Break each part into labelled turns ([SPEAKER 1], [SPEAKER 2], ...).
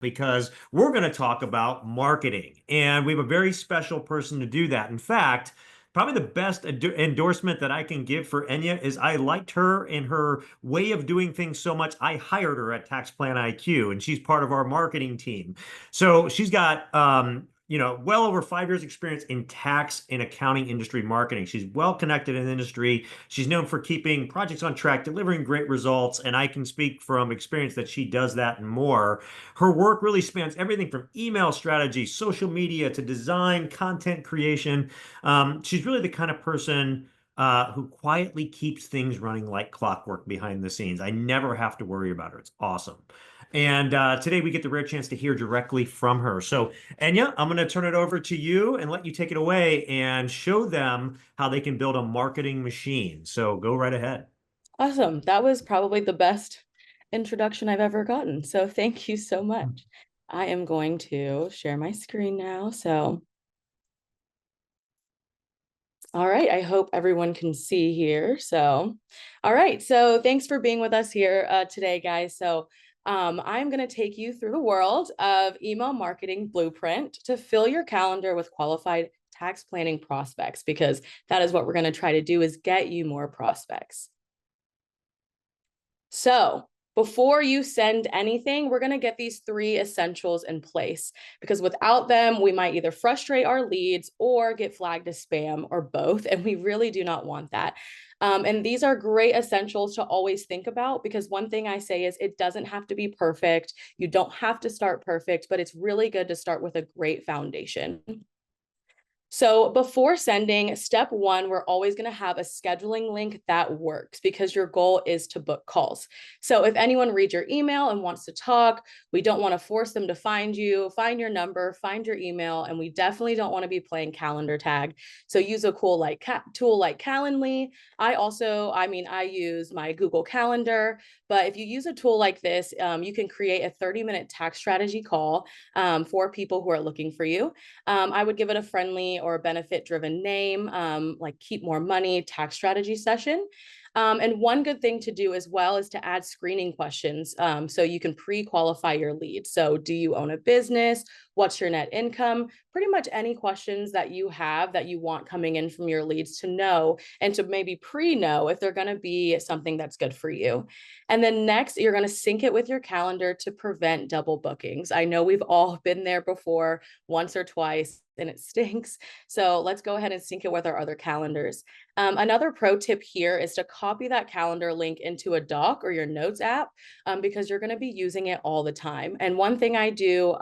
[SPEAKER 1] because we're going to talk about marketing. And we have a very special person to do that. In fact, probably the best endorsement that I can give for Enya is I liked her and her way of doing things so much. I hired her at TaxPlanIQ, and she's part of our marketing team. So she's got well over 5 years experience in tax and accounting industry marketing. She's well connected in the industry. She's known for keeping projects on track, delivering great results, and I can speak from experience that she does that and more. Her work really spans everything from email strategy, social media, to design, content creation. She's really the kind of person who quietly keeps things running like clockwork behind the scenes. I never have to worry about her. It's awesome. And today we get the rare chance to hear directly from her. So, Enya, I'm going to turn it over to you and let you take it away and show them how they can build a marketing machine. So, go right ahead.
[SPEAKER 2] Awesome. That was probably the best introduction I've ever gotten. So thank you so much. I am going to share my screen now. So, all right. I hope everyone can see here. So, all right. So thanks for being with us here today, guys. So I'm going to take you through the world of email marketing blueprint to fill your calendar with qualified tax planning prospects, because that is what we're going to try to do, is get you more prospects. So before you send anything, we're going to get these three essentials in place, because without them, we might either frustrate our leads or get flagged as spam, or both. And we really do not want that. And these are great essentials to always think about, because one thing I say is it doesn't have to be perfect. You don't have to start perfect, but it's really good to start with a great foundation. So before sending, step one, we're always going to have a scheduling link that works, because your goal is to book calls. So if anyone reads your email and wants to talk, we don't want to force them to find you, find your number, find your email, and we definitely don't want to be playing calendar tag. So use a cool tool like Calendly. I use my Google Calendar, but if you use a tool like this, you can create a 30-minute tax strategy call for people who are looking for you. I would give it a friendly or a benefit driven name, like Keep More Money Tax Strategy Session. And one good thing to do as well is to add screening questions, so you can pre-qualify your lead. So do you own a business? What's your net income? Pretty much any questions that you have that you want coming in from your leads to know, and to maybe pre-know if they're going to be something that's good for you. And then next, you're going to sync it with your calendar to prevent double bookings. I know we've all been there before, once or twice, and it stinks. So let's go ahead and sync it with our other calendars. Another pro tip here is to copy that calendar link into a doc or your notes app, because you're going to be using it all the time. And one thing I do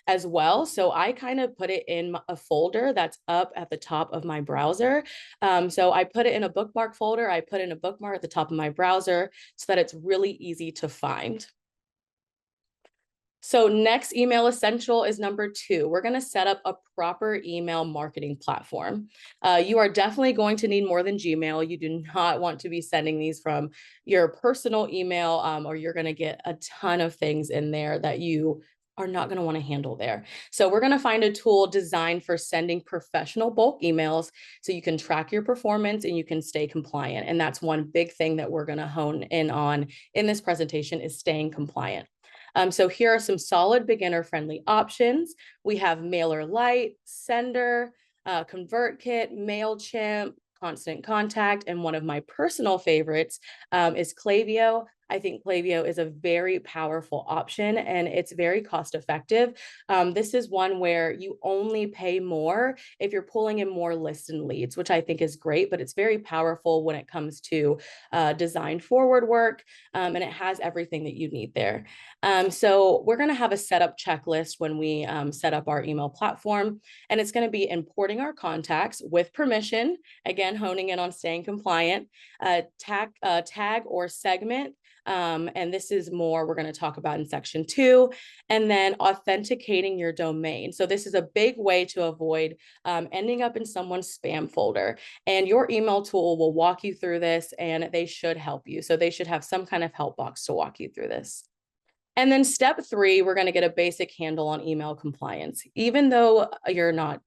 [SPEAKER 2] as well, so I kind of put it in a folder that's up at the top of my browser. So I put it in a bookmark folder. I put in a bookmark at the top of my browser so that it's really easy to find. So next email essential is number two. We're going to set up a proper email marketing platform. You are definitely going to need more than Gmail. You do not want to be sending these from your personal email, or you're going to get a ton of things in there that you are not going to want to handle there. So we're going to find a tool designed for sending professional bulk emails so you can track your performance and you can stay compliant. And that's one big thing that we're going to hone in on in this presentation, is staying compliant. So here are some solid beginner-friendly options. We have MailerLite, Sender, ConvertKit, MailChimp, Constant Contact, and one of my personal favorites is Klaviyo. I think Klaviyo is a very powerful option, and it's very cost effective. This is one where you only pay more if you're pulling in more lists and leads, which I think is great, but it's very powerful when it comes to design forward work, and it has everything that you need there. So we're going to have a setup checklist when we set up our email platform, and it's going to be importing our contacts with permission, again, honing in on staying compliant, tag or segment. And this is more we're going to talk about in section 2, and then authenticating your domain. So this is a big way to avoid ending up in someone's spam folder, and your email tool will walk you through this, and they should help you. So they should have some kind of help box to walk you through this. And then step 3, we're going to get a basic handle on email compliance. Even though you're not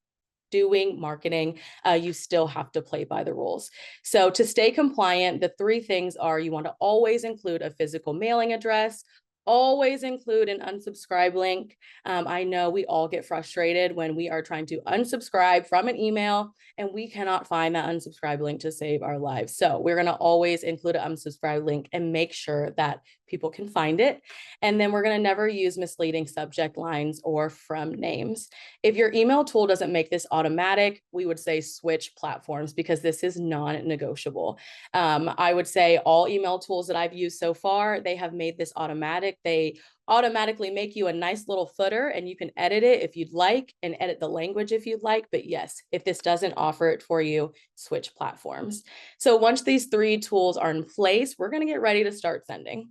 [SPEAKER 2] doing marketing, you still have to play by the rules. So to stay compliant, the 3 things are: you want to always include a physical mailing address, always include an unsubscribe link. I know we all get frustrated when we are trying to unsubscribe from an email and we cannot find that unsubscribe link to save our lives. So we're going to always include an unsubscribe link and make sure that people can find it. And then we're going to never use misleading subject lines or from names. If your email tool doesn't make this automatic, we would say switch platforms because this is non-negotiable. I would say all email tools that I've used so far, they have made this automatic. They automatically make you a nice little footer and you can edit it if you'd like and edit the language if you'd like. But yes, if this doesn't offer it for you, switch platforms. So once these three tools are in place, we're going to get ready to start sending.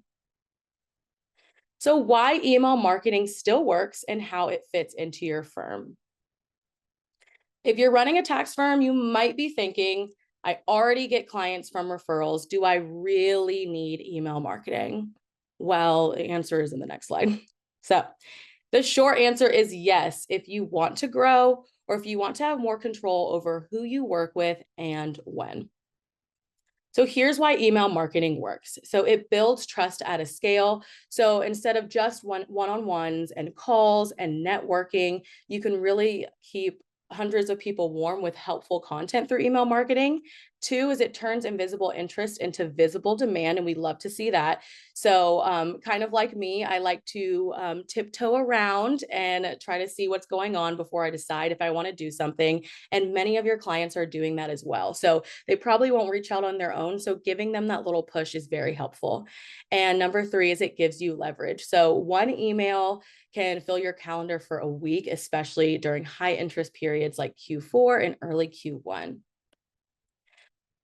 [SPEAKER 2] So why email marketing still works and how it fits into your firm. If you're running a tax firm, you might be thinking, I already get clients from referrals. Do I really need email marketing? Well, the answer is in the next slide. So the short answer is yes, if you want to grow or if you want to have more control over who you work with and when. So here's why email marketing works. So it builds trust at a scale. So instead of just one-on-ones and calls and networking, you can really keep hundreds of people warm with helpful content through email marketing. Two is it turns invisible interest into visible demand, and we love to see that. So kind of like me, I like to tiptoe around and try to see what's going on before I decide if I want to do something. And many of your clients are doing that as well. So they probably won't reach out on their own. So giving them that little push is very helpful. And number three is it gives you leverage. So one email can fill your calendar for a week, especially during high interest periods like Q4 and early Q1.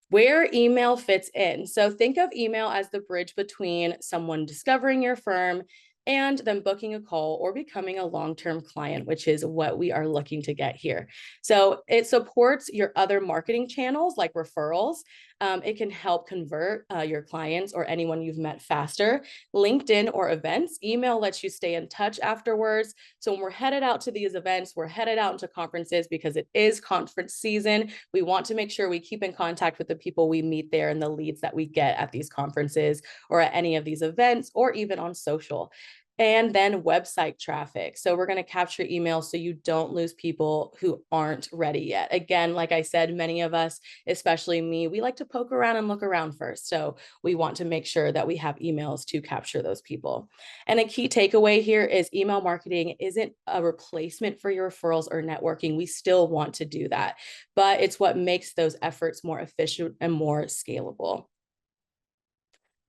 [SPEAKER 2] Where email fits in. So think of email as the bridge between someone discovering your firm and them booking a call or becoming a long-term client, which is what we are looking to get here. So it supports your other marketing channels like referrals. It can help convert your clients or anyone you've met faster. LinkedIn or events, email lets you stay in touch afterwards. So when we're headed out to these events, we're headed out into conferences because it is conference season. We want to make sure we keep in contact with the people we meet there and the leads that we get at these conferences or at any of these events or even on social. And then website traffic. So we're going to capture email so you don't lose people who aren't ready yet. Again, like I said, many of us, especially me, we like to poke around and look around first. So we want to make sure that we have emails to capture those people. And a key takeaway here is email marketing isn't a replacement for your referrals or networking. We still want to do that, but it's what makes those efforts more efficient and more scalable.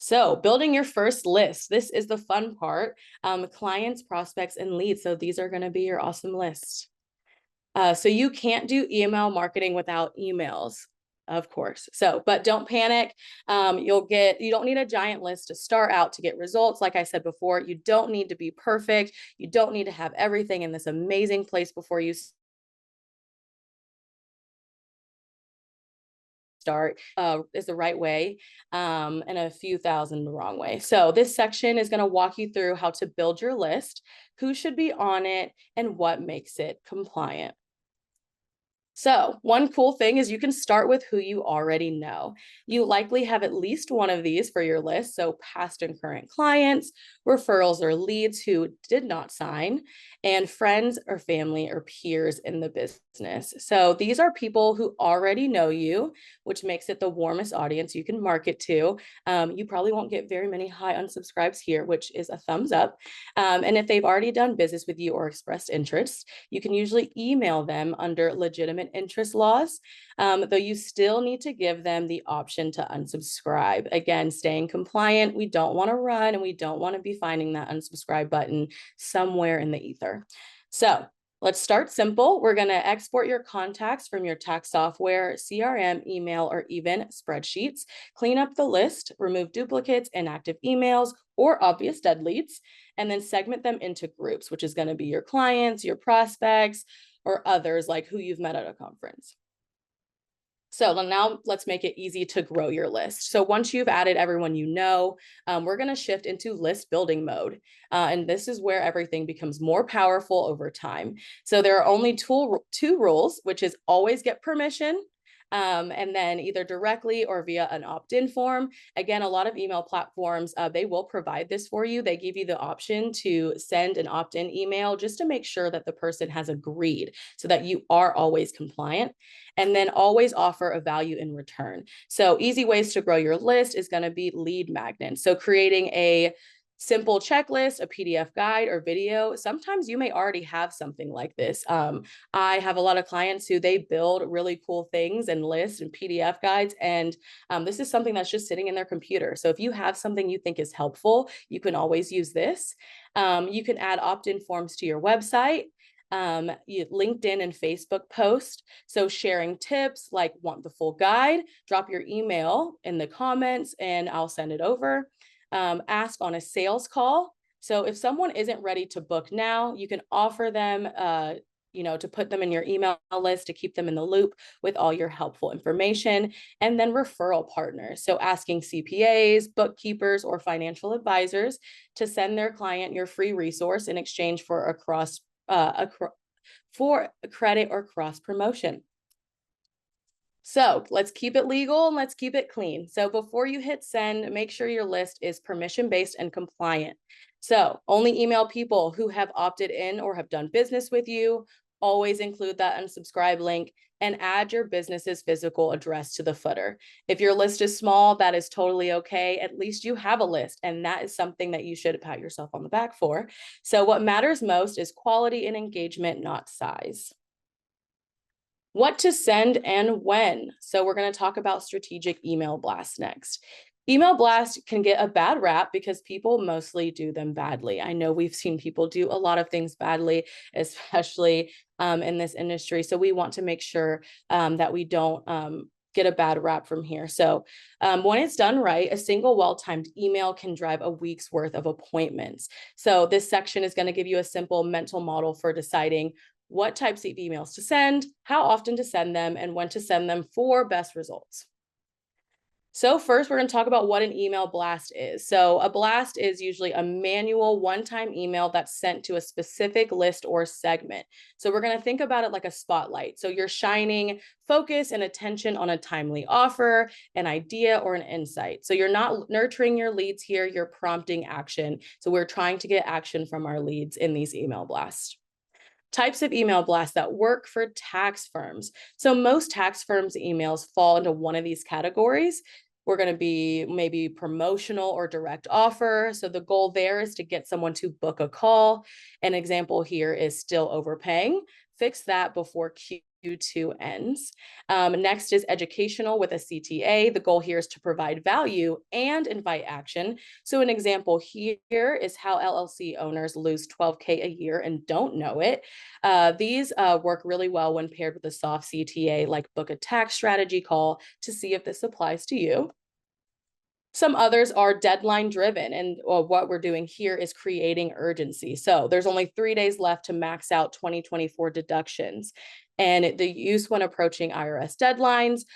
[SPEAKER 2] So building your first list, this is the fun part. Clients, prospects, and leads. So these are going to be your awesome list. So you can't do email marketing without emails, of course. So, but don't panic. You don't need a giant list to start out to get results. Like I said before, you don't need to be perfect. You don't need to have everything in this amazing place before you start is the right way and a few thousand the wrong way. So this section is going to walk you through how to build your list, who should be on it, and what makes it compliant. So one cool thing is you can start with who you already know. You likely have at least one of these for your list. So past and current clients, referrals or leads who did not sign, and friends or family or peers in the business. So these are people who already know you, which makes it the warmest audience you can market to. You probably won't get very many high unsubscribes here, which is a thumbs up. And if they've already done business with you or expressed interest, you can usually email them under legitimate interest laws, though you still need to give them the option to unsubscribe. Again, staying compliant. We don't want to run and we don't want to be finding that unsubscribe button somewhere in the ether. So let's start simple. We're going to export your contacts from your tax software, CRM, email, or even spreadsheets. Clean up the list, remove duplicates, inactive emails, or obvious dead leads, and then segment them into groups, which is going to be your clients, your prospects, or others like who you've met at a conference. So now let's make it easy to grow your list. So once you've added everyone you know, we're going to shift into list building mode. And this is where everything becomes more powerful over time. So there are only two rules, which is always get permission and then either directly or via an opt-in form. Again, a lot of email platforms, they will provide this for you. They give you the option to send an opt-in email just to make sure that the person has agreed so that you are always compliant, and then always offer a value in return. So easy ways to grow your list is going to be lead magnets. So creating a simple checklist, a PDF guide, or video. Sometimes you may already have something like this. I have a lot of clients who they build really cool things and lists and PDF guides, and this is something that's just sitting in their computer. So if you have something you think is helpful, you can always use this. You can add opt-in forms to your website. LinkedIn and Facebook post. So sharing tips like want the full guide, drop your email in the comments and I'll send it over. Ask on a sales call. So if someone isn't ready to book now, you can offer them, to put them in your email list to keep them in the loop with all your helpful information. And then referral partners. So asking CPAs, bookkeepers, or financial advisors to send their client your free resource in exchange for a credit or cross promotion. So let's keep it legal and let's keep it clean. So before you hit send, make sure your list is permission-based and compliant. So only email people who have opted in or have done business with you. Always include that unsubscribe link and add your business's physical address to the footer. If your list is small, that is totally okay. At least you have a list, and that is something that you should pat yourself on the back for. So what matters most is quality and engagement, not size. What to send and when. So we're going to talk about strategic email blasts next. Email blasts can get a bad rap because people mostly do them badly. I know we've seen people do a lot of things badly, especially in this industry. So we want to make sure that we don't get a bad rap from here. So when it's done right, a single well-timed email can drive a week's worth of appointments. So this section is going to give you a simple mental model for deciding what types of emails to send, how often to send them, and when to send them for best results. So first, we're going to talk about what an email blast is. So a blast is usually a manual one-time email that's sent to a specific list or segment. So we're going to think about it like a spotlight. So you're shining focus and attention on a timely offer, an idea, or an insight. So you're not nurturing your leads here, you're prompting action. So we're trying to get action from our leads in these email blasts. Types of email blasts that work for tax firms. So most tax firms' emails fall into one of these categories. We're going to be maybe promotional or direct offer. So the goal there is to get someone to book a call. An example here is still overpaying. Fix that before Q2 ends. Next is educational with a CTA. The goal here is to provide value and invite action. So an example here is how LLC owners lose 12K a year and don't know it. These work really well when paired with a soft CTA, like book a tax strategy call to see if this applies to you. Some others are deadline driven, and what we're doing here is creating urgency. So there's only 3 days left to max out 2024 deductions, and the use when approaching IRS deadlines,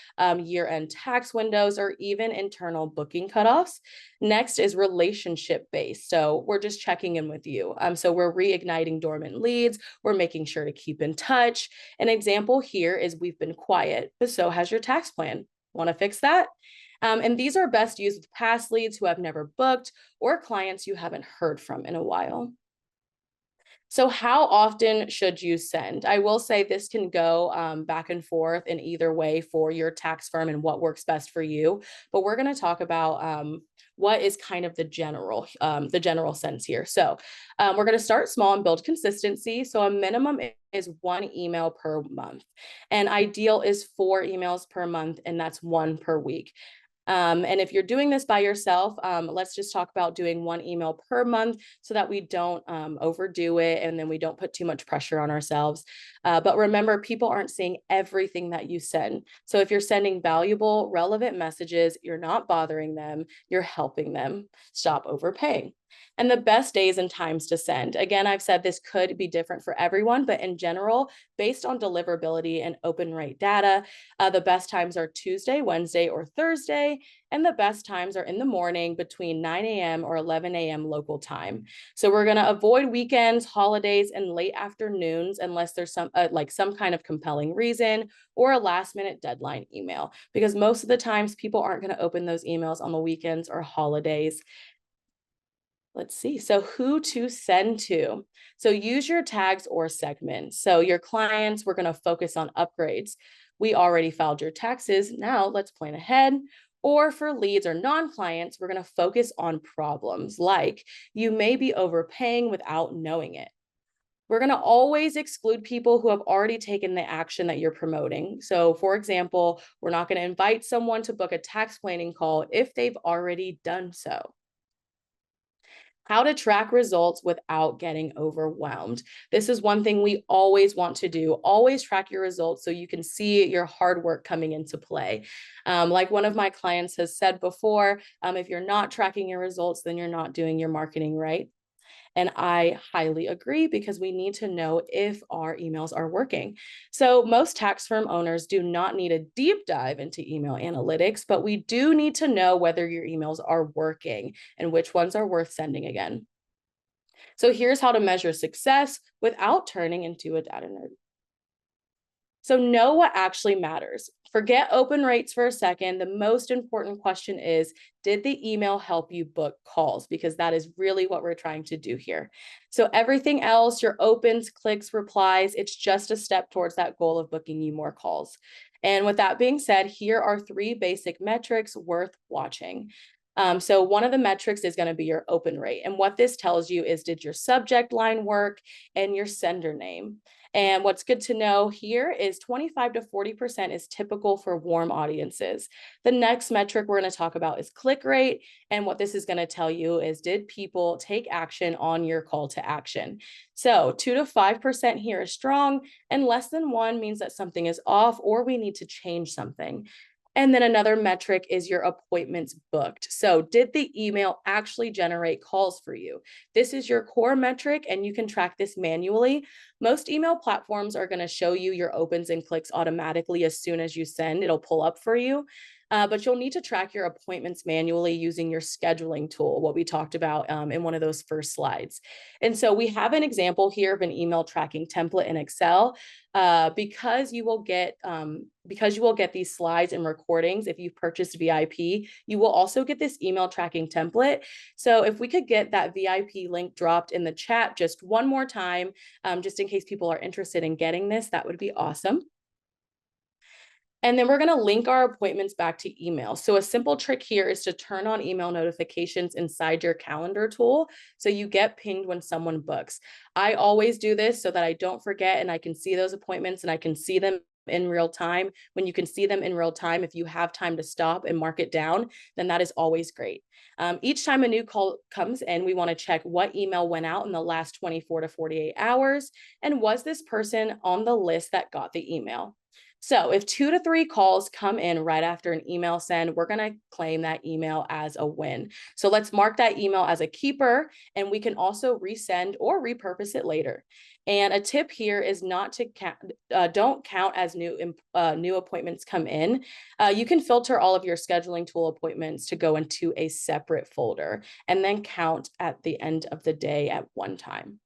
[SPEAKER 2] year-end tax windows, or even internal booking cutoffs. Next is relationship based. So we're just checking in with you. So we're reigniting dormant leads. We're making sure to keep in touch. An example here is we've been quiet, but so has your tax plan. Want to fix that? And these are best used with past leads who have never booked or clients you haven't heard from in a while. So how often should you send? I will say this can go back and forth in either way for your tax firm and what works best for you. But we're going to talk about what is kind of the general sense here. So we're going to start small and build consistency. So a minimum is 1 email per month, and ideal is 4 emails per month, and that's 1 per week. And if you're doing this by yourself, let's just talk about doing 1 email per month so that we don't overdo it and then we don't put too much pressure on ourselves. But remember, people aren't seeing everything that you send. So if you're sending valuable, relevant messages, you're not bothering them, you're helping them stop overpaying. And the best days and times to send. Again, I've said this could be different for everyone, but in general, based on deliverability and open rate data, the best times are Tuesday, Wednesday, or Thursday, and the best times are in the morning between 9 a.m. or 11 a.m. local time. So we're going to avoid weekends, holidays, and late afternoons unless there's some kind of compelling reason or a last minute deadline email, because most of the times people aren't going to open those emails on the weekends or holidays. Let's see. So who to send to. So use your tags or segments. So your clients, we're going to focus on upgrades. We already filed your taxes. Now let's plan ahead. Or for leads or non-clients, we're going to focus on problems like you may be overpaying without knowing it. We're going to always exclude people who have already taken the action that you're promoting. So for example, we're not going to invite someone to book a tax planning call if they've already done so. How to track results without getting overwhelmed. This is one thing we always want to do. Always track your results so you can see your hard work coming into play. Like one of my clients has said before, if you're not tracking your results, then you're not doing your marketing right. And I highly agree because we need to know if our emails are working. So most tax firm owners do not need a deep dive into email analytics, but we do need to know whether your emails are working and which ones are worth sending again. So here's how to measure success without turning into a data nerd. So know what actually matters. Forget open rates for a second. The most important question is, did the email help you book calls? Because that is really what we're trying to do here. So everything else, your opens, clicks, replies, it's just a step towards that goal of booking you more calls. And with that being said, here are 3 basic metrics worth watching. So one of the metrics is going to be your open rate. And what this tells you is, did your subject line work and your sender name? And what's good to know here is 25 to 40% is typical for warm audiences. The next metric we're going to talk about is click rate. And what this is going to tell you is, did people take action on your call to action? So 2 to 5% here is strong, and less than 1 means that something is off or we need to change something. And then another metric is your appointments booked. So did the email actually generate calls for you? This is your core metric, and you can track this manually. Most email platforms are going to show you your opens and clicks automatically as soon as you send. It'll pull up for you. But you'll need to track your appointments manually using your scheduling tool, what we talked about in one of those first slides. And so we have an example here of an email tracking template in Excel. Because you will get these slides and recordings if you've purchased VIP, you will also get this email tracking template. So if we could get that VIP link dropped in the chat just one more time, just in case people are interested in getting this, that would be awesome. And then we're going to link our appointments back to email. So a simple trick here is to turn on email notifications inside your calendar tool so you get pinged when someone books. I always do this so that I don't forget and I can see those appointments and I can see them in real time. When you can see them in real time, if you have time to stop and mark it down, then that is always great. Each time a new call comes in, we want to check what email went out in the last 24 to 48 hours, and was this person on the list that got the email? So if 2 to 3 calls come in right after an email send, we're going to claim that email as a win. So let's mark that email as a keeper, and we can also resend or repurpose it later. And a tip here is not to don't count as new appointments come in. You can filter all of your scheduling tool appointments to go into a separate folder and then count at the end of the day at one time.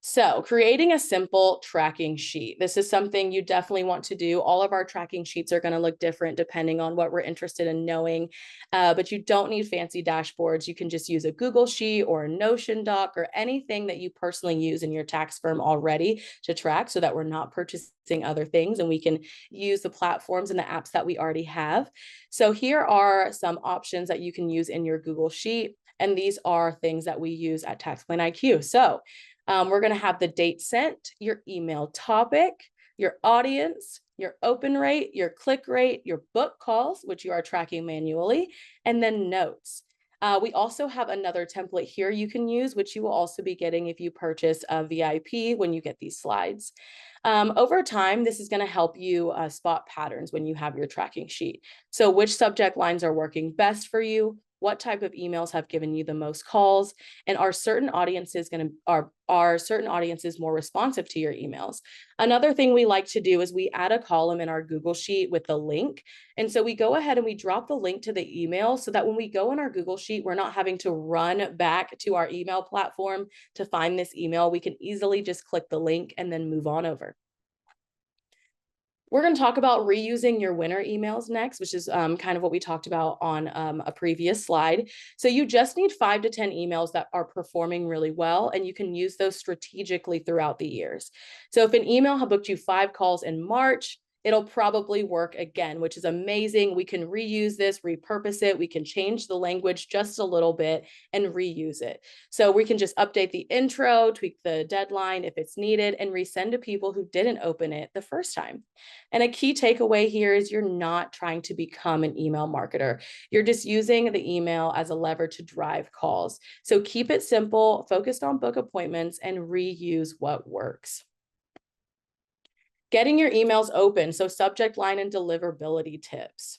[SPEAKER 2] So creating a simple tracking sheet. This is something you definitely want to do. All of our tracking sheets are going to look different depending on what we're interested in knowing, but you don't need fancy dashboards. You can just use a Google Sheet or a Notion doc or anything that you personally use in your tax firm already to track, so that we're not purchasing other things and we can use the platforms and the apps that we already have. So here are some options that you can use in your Google Sheet. And these are things that we use at TaxPlanIQ. So we're going to have the date sent, your email topic, your audience, your open rate, your click rate, your book calls, which you are tracking manually, and then notes. We also have another template here you can use, which you will also be getting if you purchase a VIP when you get these slides. Over time, this is going to help you spot patterns when you have your tracking sheet. So which subject lines are working best for you? what type of emails have given you the most calls, and are certain audiences going to are certain audiences more responsive to your emails. Another thing we like to do is we add a column in our Google Sheet with the link. And so we go ahead and we drop the link to the email so that when we go in our Google Sheet, we're not having to run back to our email platform to find this email. We can easily just click the link and then move on over. We're going to talk about reusing your winner emails next, which is kind of what we talked about on a previous slide. So you just need 5 to 10 emails that are performing really well, and you can use those strategically throughout the years. So if an email booked you 5 calls in March, it'll probably work again, which is amazing. We can reuse this, repurpose it. We can change the language just a little bit and reuse it. So we can just update the intro, tweak the deadline if it's needed, and resend to people who didn't open it the first time. And a key takeaway here is you're not trying to become an email marketer. You're just using the email as a lever to drive calls. So keep it simple, focused on book appointments, and reuse what works. Getting your emails open, so subject line and deliverability tips.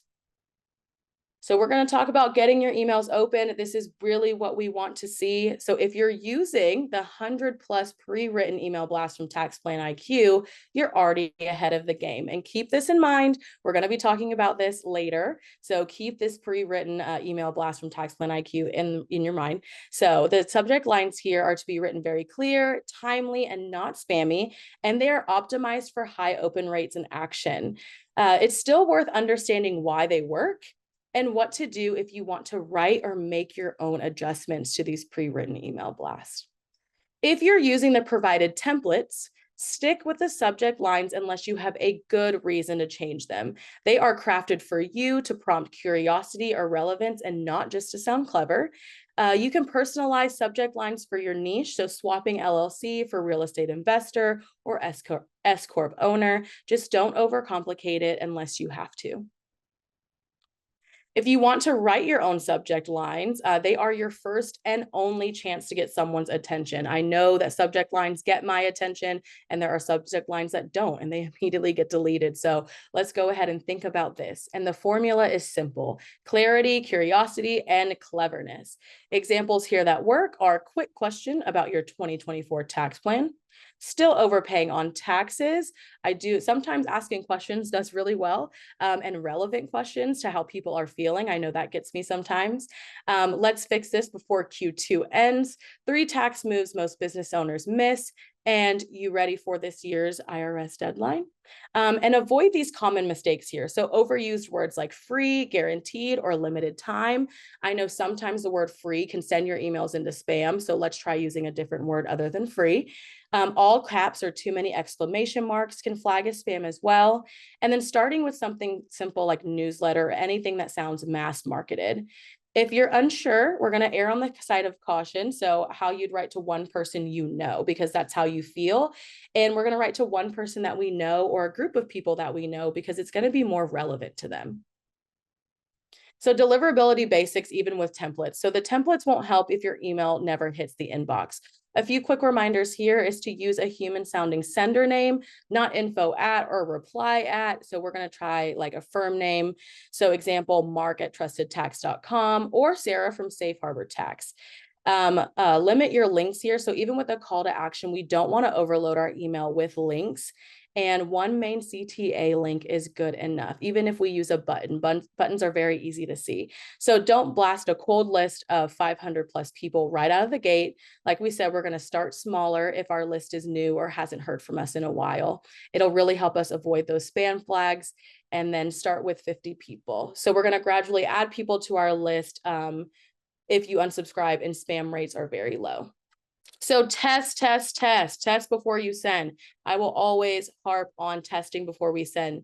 [SPEAKER 2] So we're going to talk about getting your emails open. This is really what we want to see. So if you're using the 100+ pre-written email blast from TaxPlanIQ, you're already ahead of the game. And keep this in mind. We're going to be talking about this later. So keep this pre-written email blast from TaxPlanIQ in your mind. So the subject lines here are to be written very clear, timely, and not spammy. And they are optimized for high open rates and action. It's still worth understanding why they work and what to do if you want to write or make your own adjustments to these pre-written email blasts. If you're using the provided templates, stick with the subject lines unless you have a good reason to change them. They are crafted for you to prompt curiosity or relevance and not just to sound clever. You can personalize subject lines for your niche, so swapping LLC for real estate investor or S Corp owner. Just don't overcomplicate it unless you have to. If you want to write your own subject lines, they are your first and only chance to get someone's attention. I know that subject lines get my attention, and there are subject lines that don't, and they immediately get deleted. So let's go ahead and think about this. And the formula is simple: clarity, curiosity, and cleverness. Examples here that work are: quick question about your 2024 tax plan. Still overpaying on taxes. I do sometimes asking questions does really well, and relevant questions to how people are feeling. I know that gets me sometimes. Let's fix this before Q2 ends. 3 tax moves most business owners miss. And you ready for this year's IRS deadline? And avoid these common mistakes here. So overused words like free, guaranteed, or limited time. I know sometimes the word free can send your emails into spam. So let's try using a different word other than free. All caps or too many exclamation marks can flag as spam as well. And then starting with something simple like newsletter or anything that sounds mass marketed. If you're unsure, we're going to err on the side of caution. So how you'd write to one person you know, because that's how you feel. And we're going to write to one person that we know or a group of people that we know because it's going to be more relevant to them. So deliverability basics, even with templates. So the templates won't help if your email never hits the inbox. A few quick reminders here is to use a human sounding sender name, not info at or reply at. So we're going to try like a firm name. So example, mark@trustedtax.com or Sarah from Safe Harbor Tax. Limit your links here. So even with a call to action, we don't want to overload our email with links. And one main CTA link is good enough, even if we use a button. Buttons are very easy to see. So don't blast a cold list of 500+ people right out of the gate. Like we said, we're going to start smaller if our list is new or hasn't heard from us in a while. It'll really help us avoid those spam flags, and then start with 50 people. So we're going to gradually add people to our list if you unsubscribe and spam rates are very low. So test before you send. I will always harp on testing before we send.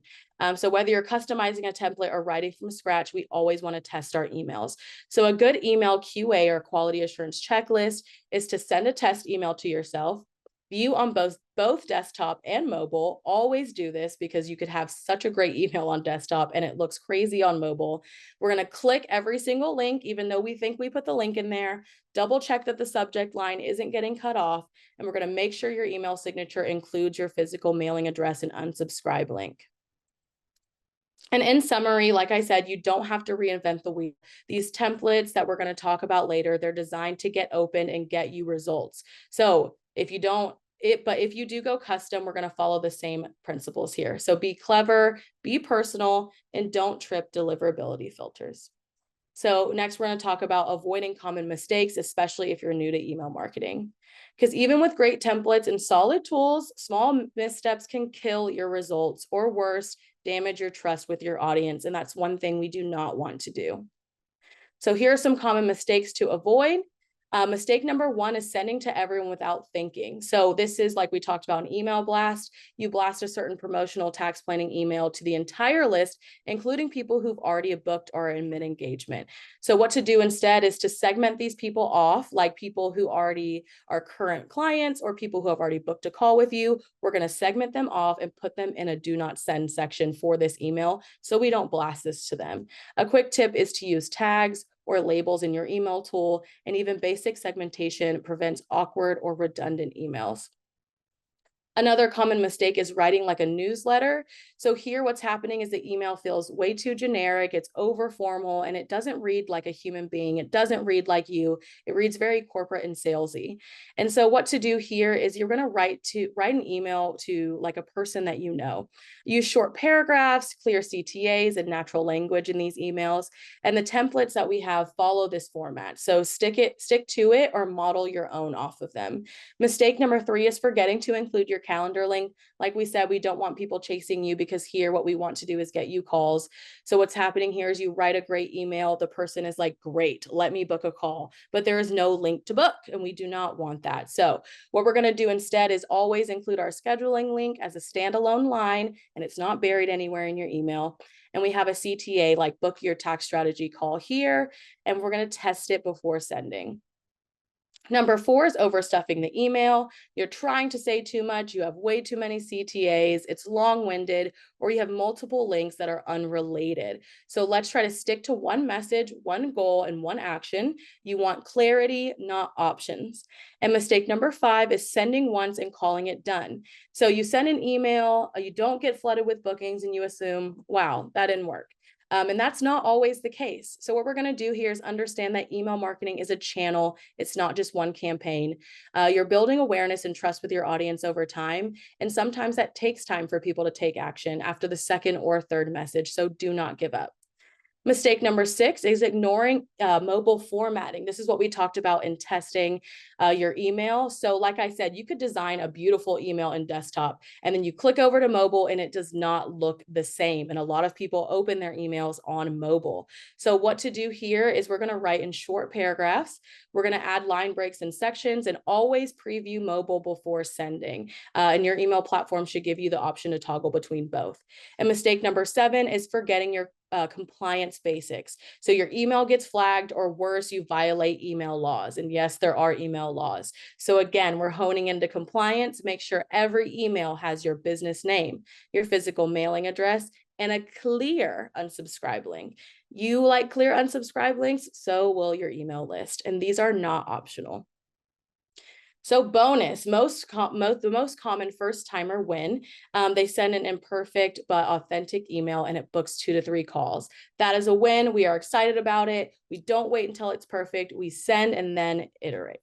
[SPEAKER 2] So whether you're customizing a template or writing from scratch, we always want to test our emails. So a good email QA or quality assurance checklist is to send a test email to yourself, view on both desktop and mobile. Always do this because you could have such a great email on desktop and it looks crazy on mobile. We're going to click every single link, even though we think we put the link in there, double check that the subject line isn't getting cut off, and we're going to make sure your email signature includes your physical mailing address and unsubscribe link. And in summary, like I said, you don't have to reinvent the wheel. These templates that we're going to talk about later, they're designed to get open and get you results. So if you don't, but if you do go custom, we're going to follow the same principles here. So be clever, be personal, and don't trip deliverability filters. So next, we're going to talk about avoiding common mistakes, especially if you're new to email marketing. Because even with great templates and solid tools, small missteps can kill your results, or worse, damage your trust with your audience. And that's one thing we do not want to do. So here are some common mistakes to avoid. Mistake number one is sending to everyone without thinking. So this is like we talked about an email blast. You blast a certain promotional tax planning email to the entire list, including people who've already booked or are in mid-engagement. So what to do instead is to segment these people off, like people who already are current clients or people who have already booked a call with you. We're going to segment them off and put them in a do not send section for this email so we don't blast this to them. A quick tip is to use tags or labels in your email tool, and even basic segmentation prevents awkward or redundant emails. Another common mistake is writing like a newsletter. So here what's happening is the email feels way too generic, it's over formal, and it doesn't read like a human being. It doesn't read like you. It reads very corporate and salesy. And so what to do here is you're going to write an email to like a person that you know. Use short paragraphs, clear CTAs, and natural language in these emails. And the templates that we have follow this format. So stick to it or model your own off of them. Mistake number three is forgetting to include your calendar link. Like we said, we don't want people chasing you because here what we want to do is get you calls. So what's happening here is you write a great email. The person is like, great, let me book a call, but there is no link to book and we do not want that. So what we're going to do instead is always include our scheduling link as a standalone line and it's not buried anywhere in your email. And we have a CTA like book your tax strategy call here, and we're going to test it before sending. Number four is overstuffing the email. You're trying to say too much. You have way too many CTAs. It's long-winded, or you have multiple links that are unrelated. So let's try to stick to one message, one goal, and one action. You want clarity, not options. And mistake number five is sending once and calling it done. So you send an email, you don't get flooded with bookings, and you assume, wow, that didn't work. And that's not always the case. So what we're going to do here is understand that email marketing is a channel. It's not just one campaign. You're building awareness and trust with your audience over time. And sometimes that takes time for people to take action after the second or third message. So do not give up. Mistake number six is ignoring mobile formatting. This is what we talked about in testing your email. So like I said, you could design a beautiful email in desktop and then you click over to mobile and it does not look the same. And a lot of people open their emails on mobile. So what to do here is we're going to write in short paragraphs. We're going to add line breaks and sections and always preview mobile before sending. And your email platform should give you the option to toggle between both. And mistake number seven is forgetting your compliance basics. So your email gets flagged, or worse, you violate email laws. And yes, there are email laws. So again, we're honing into compliance. Make sure every email has your business name, your physical mailing address, and a clear unsubscribe link. You like clear unsubscribe links, so will your email list. And these are not optional. So bonus, the most common first timer win. They send an imperfect but authentic email and it books 2 to 3 calls. That is a win. We are excited about it. We don't wait until it's perfect. We send and then iterate.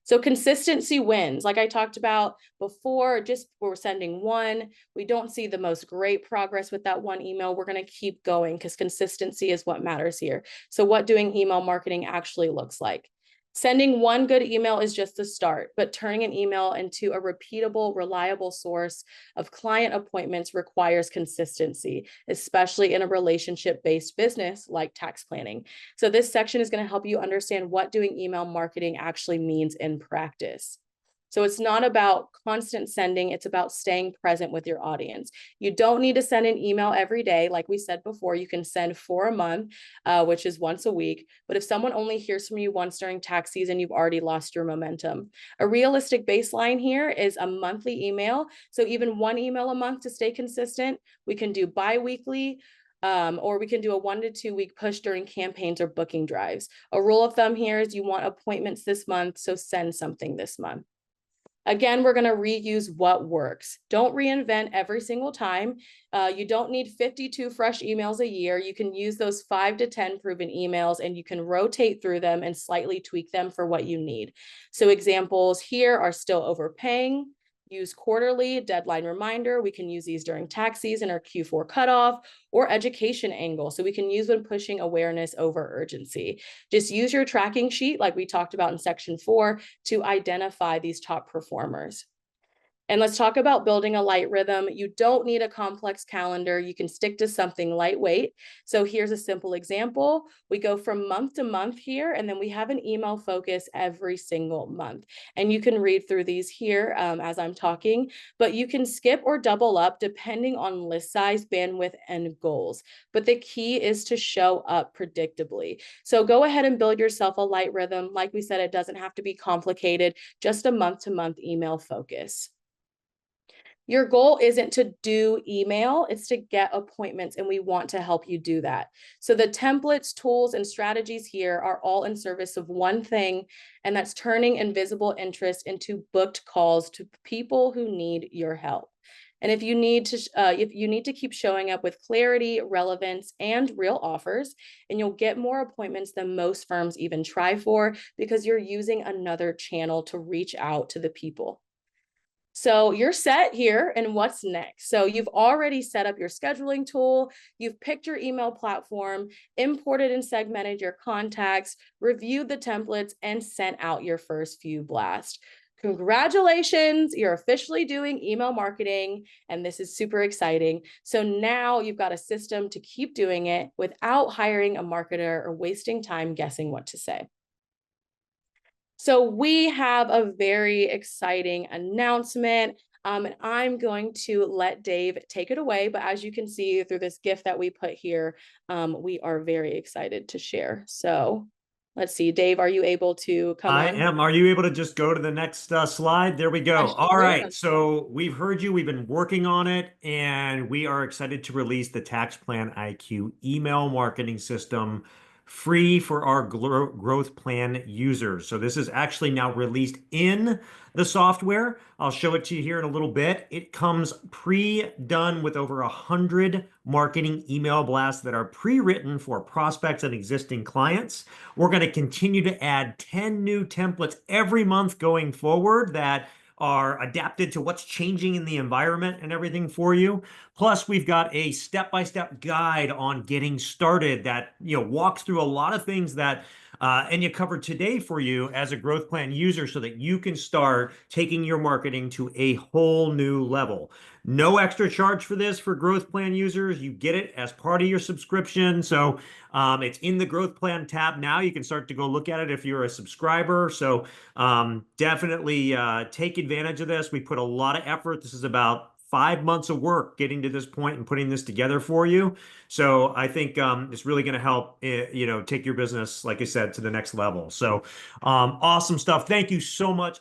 [SPEAKER 2] So consistency wins. Like I talked about before, just we're sending one. We don't see the most great progress with that one email. We're going to keep going because consistency is what matters here. So what doing email marketing actually looks like. Sending one good email is just the start, but turning an email into a repeatable, reliable source of client appointments requires consistency, especially in a relationship-based business like tax planning. So this section is going to help you understand what doing email marketing actually means in practice. So it's not about constant sending, it's about staying present with your audience. You don't need to send an email every day. Like we said before, you can send for a month, which is once a week. But if someone only hears from you once during tax season, you've already lost your momentum. A realistic baseline here is a monthly email. So even one email a month to stay consistent. We can do bi-weekly, or we can do a 1 to 2 week push during campaigns or booking drives. A rule of thumb here is you want appointments this month, so send something this month. Again, we're going to reuse what works. Don't reinvent every single time. You don't need 52 fresh emails a year. You can use those 5 to 10 proven emails and you can rotate through them and slightly tweak them for what you need. So examples here are still overpaying. Use quarterly, deadline reminder. We can use these during tax season or Q4 cutoff, or education angle. So we can use when pushing awareness over urgency. Just use your tracking sheet like we talked about in section 4 to identify these top performers. And let's talk about building a light rhythm. You don't need a complex calendar. You can stick to something lightweight. So here's a simple example. We go from month to month here, and then we have an email focus every single month. And you can read through these here as I'm talking, but you can skip or double up depending on list size, bandwidth, and goals. But the key is to show up predictably. So go ahead and build yourself a light rhythm. Like we said, it doesn't have to be complicated, just a month-to-month email focus. Your goal isn't to do email, it's to get appointments, and we want to help you do that. So the templates, tools, and strategies here are all in service of one thing, and that's turning invisible interest into booked calls to people who need your help. And if you need to keep showing up with clarity, relevance, and real offers, and you'll get more appointments than most firms even try for because you're using another channel to reach out to the people. So you're set here, and what's next? So you've already set up your scheduling tool, you've picked your email platform, imported and segmented your contacts, reviewed the templates, and sent out your first few blasts. Congratulations, you're officially doing email marketing, and this is super exciting. So now you've got a system to keep doing it without hiring a marketer or wasting time guessing what to say. So we have a very exciting announcement, and I'm going to let Dave take it away. But as you can see through this GIF that we put here, we are very excited to share. So let's see, Dave, are you able to come
[SPEAKER 1] I
[SPEAKER 2] on?
[SPEAKER 1] am. Are you able to just go to the next slide? There we
[SPEAKER 2] I
[SPEAKER 1] go. All
[SPEAKER 2] sure
[SPEAKER 1] right.
[SPEAKER 2] am.
[SPEAKER 1] So we've heard you. We've been working on it, and we are excited to release the TaxPlanIQ email marketing system free for our growth plan users. So this is actually now released in the software. I'll show it to you here in a little bit. It comes pre-done with over 100 marketing email blasts that are pre-written for prospects and existing clients. We're going to continue to add 10 new templates every month going forward that are adapted to what's changing in the environment and everything for you. Plus, we've got a step-by-step guide on getting started that walks through a lot of things that Enya covered today for you as a growth plan user so that you can start taking your marketing to a whole new level. No extra charge for this for growth plan users. You get it as part of your subscription. So it's in the growth plan tab now. You can start to go look at it if you're a subscriber. So definitely take advantage of this. We put a lot of effort. This is about 5 months of work getting to this point and putting this together for you. So I think it's really going to help, take your business, like I said, to the next level. So awesome stuff. Thank you so much.